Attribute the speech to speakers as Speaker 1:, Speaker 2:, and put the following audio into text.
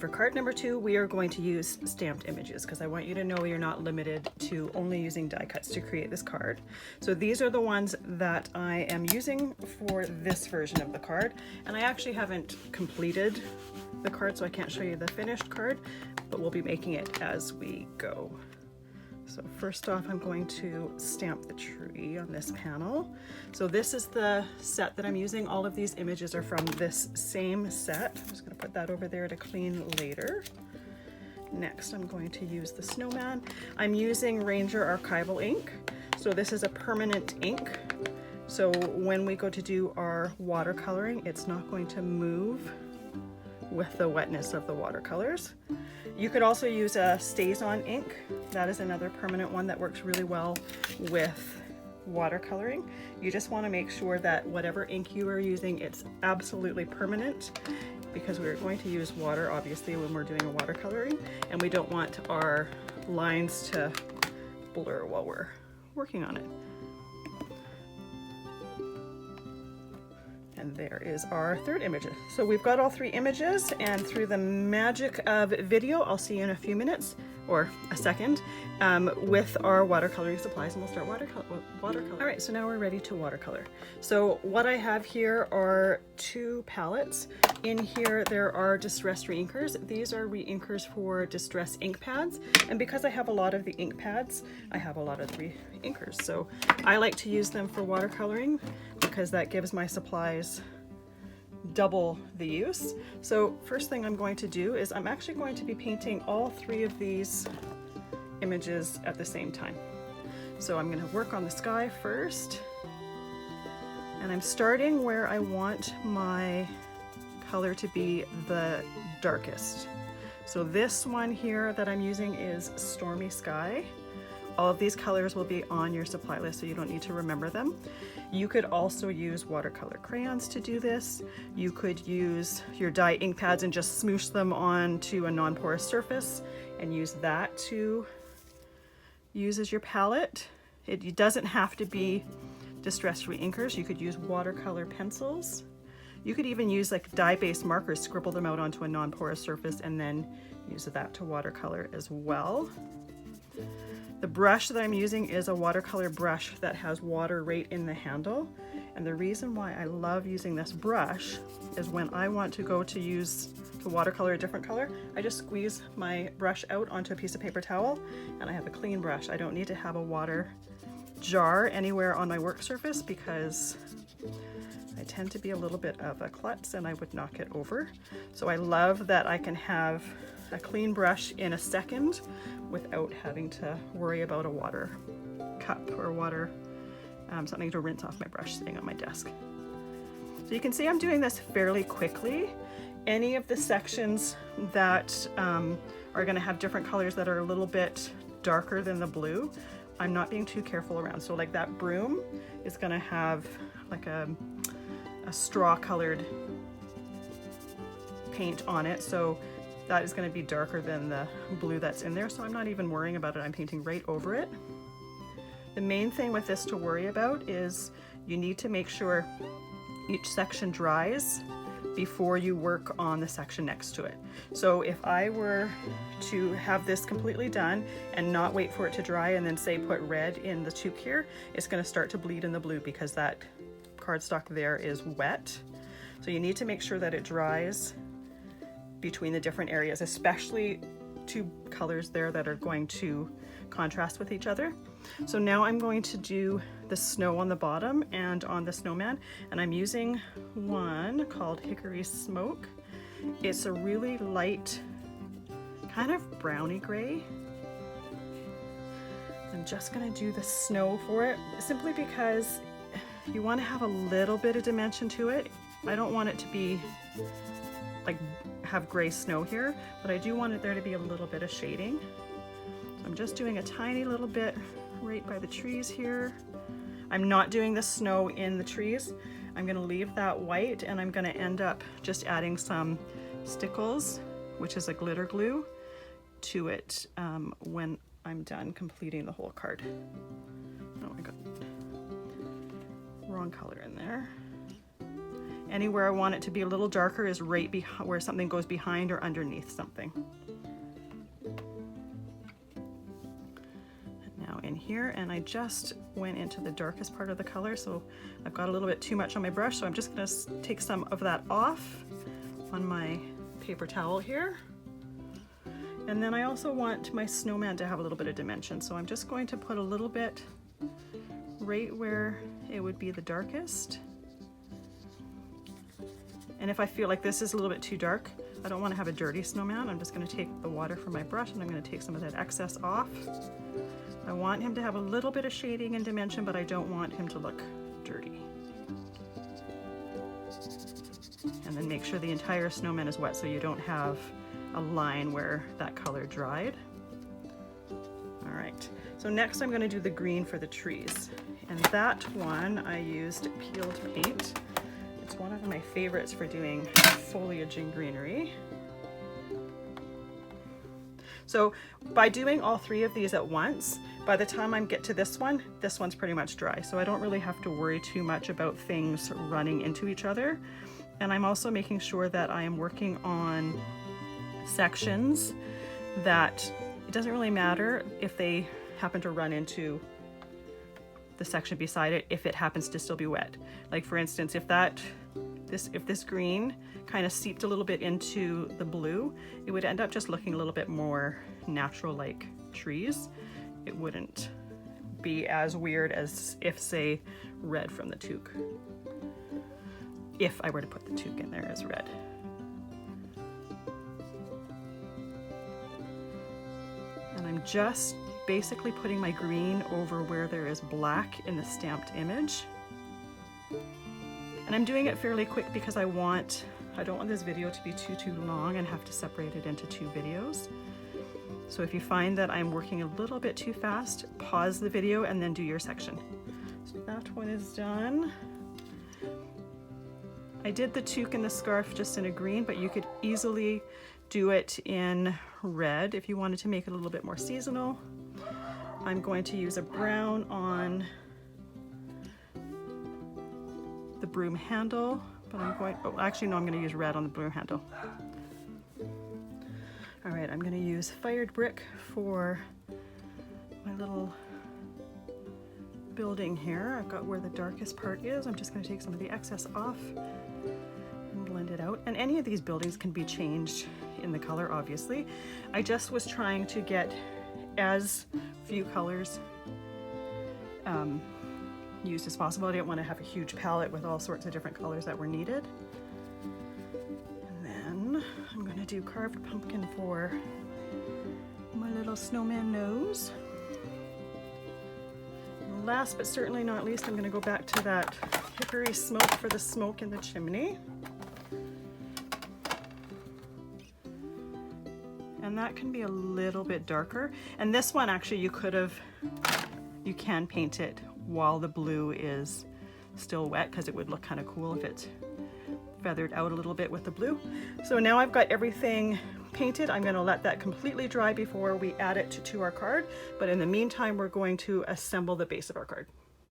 Speaker 1: For card number 2, we are going to use stamped images because I want you to know you're not limited to only using die cuts to create this card. So these are the ones that I am using for this version of the card, and I actually haven't completed the card, so I can't show you the finished card, but we'll be making it as we go. So first off, I'm going to stamp the tree on this panel. So this is the set that I'm using. All of these images are from this same set. I'm just going to put that over there to clean later. Next, I'm going to use the snowman. I'm using Ranger Archival ink. So this is a permanent ink. So when we go to do our watercoloring, it's not going to move with the wetness of the watercolors. You could also use a Stays-On ink. That is another permanent one that works really well with watercoloring. You just want to make sure that whatever ink you are using, it's absolutely permanent, because we're going to use water obviously when we're doing a watercoloring, and we don't want our lines to blur while we're working on it. And there is our third image. So we've got all 3 images, and through the magic of video, I'll see you in a few minutes or a second with our watercoloring supplies, and we'll start watercolor. All right, so now we're ready to watercolor. So what I have here are 2 palettes. In here there are distress reinkers. These are reinkers for distress ink pads, and because I have a lot of the ink pads, I have a lot of the reinkers. So I like to use them for watercoloring because that gives my supplies double the use. So first thing I'm going to do is I'm actually going to be painting all 3 of these images at the same time. So I'm going to work on the sky first, and I'm starting where I want my color to be the darkest. So this one here that I'm using is Stormy Sky. All of these colors will be on your supply list, so you don't need to remember them. You could also use watercolor crayons to do this. You could use your dye ink pads and just smoosh them onto a non-porous surface and use that to use as your palette. It doesn't have to be distress reinkers. You could use watercolor pencils. You could even use like dye-based markers, scribble them out onto a non-porous surface, and then use that to watercolor as well. The brush that I'm using is a watercolor brush that has water right in the handle. And the reason why I love using this brush is when I want to go to watercolor a different color, I just squeeze my brush out onto a piece of paper towel and I have a clean brush. I don't need to have a water jar anywhere on my work surface because I tend to be a little bit of a klutz and I would knock it over. So I love that I can have a clean brush in a second without having to worry about a water cup or water, something to rinse off my brush sitting on my desk. So you can see I'm doing this fairly quickly. Any of the sections that are going to have different colors that are a little bit darker than the blue, I'm not being too careful around. So like that broom is going to have like a straw colored paint on it, so that is going to be darker than the blue that's in there, so I'm not even worrying about it. I'm painting right over it. The main thing with this to worry about is you need to make sure each section dries before you work on the section next to it. So if I were to have this completely done and not wait for it to dry and then say put red in the toque here, it's going to start to bleed in the blue because that cardstock there is wet. So you need to make sure that it dries between the different areas, especially 2 colors there that are going to contrast with each other. So now I'm going to do the snow on the bottom and on the snowman, and I'm using one called Hickory Smoke. It's a really light kind of browny gray. I'm just going to do the snow for it simply because you want to have a little bit of dimension to it. I don't want it to be like have gray snow here, but I do want it there to be a little bit of shading. So I'm just doing a tiny little bit right by the trees here. I'm not doing the snow in the trees. I'm going to leave that white, and I'm going to end up just adding some stickles, which is a glitter glue, to it when I'm done completing the whole card. Oh my god. wrong color in there. Anywhere I want it to be a little darker is right behind where something goes behind or underneath something. Now in here, and I just went into the darkest part of the color, so I've got a little bit too much on my brush, so I'm just going to take some of that off on my paper towel here. And then I also want my snowman to have a little bit of dimension, so I'm just going to put a little bit right where it would be the darkest. And if I feel like this is a little bit too dark, I don't want to have a dirty snowman, I'm just going to take the water from my brush and I'm going to take some of that excess off. I want him to have a little bit of shading and dimension, but I don't want him to look dirty. And then make sure the entire snowman is wet so you don't have a line where that color dried. All right, so next I'm going to do the green for the trees. And that one I used peeled paint. It's one of my favorites for doing foliage and greenery. So by doing all three of these at once, by the time I get to this one's pretty much dry. So I don't really have to worry too much about things running into each other. And I'm also making sure that I am working on sections that it doesn't really matter if they happen to run into the section beside it if it happens to still be wet. Like for instance, if this green kind of seeped a little bit into the blue, it would end up just looking a little bit more natural like trees. It wouldn't be as weird as if, say, red from the toque. If I were to put the toque in there as red. And I'm just basically putting my green over where there is black in the stamped image. And I'm doing it fairly quick because I don't want this video to be too long and have to separate it into two videos. So if you find that I'm working a little bit too fast, pause the video and then do your section. So that one is done. I did the toque and the scarf just in a green, but you could easily do it in red if you wanted to make it a little bit more seasonal. I'm going to use a brown on the broom handle, but I'm going to use red on the broom handle. All right, I'm going to use fired brick for my little building here. I've got where the darkest part is. I'm just going to take some of the excess off and blend it out. And any of these buildings can be changed in the color, obviously. I just was trying to get as few colors used as possible. I didn't want to have a huge palette with all sorts of different colors that were needed. And then I'm going to do carved pumpkin for my little snowman nose. And last but certainly not least, I'm going to go back to that hickory smoke for the smoke in the chimney. And that can be a little bit darker. And this one actually you can paint it while the blue is still wet because it would look kind of cool if it's feathered out a little bit with the blue. So now I've got everything painted. I'm going to let that completely dry before we add it to our card. But in the meantime, we're going to assemble the base of our card.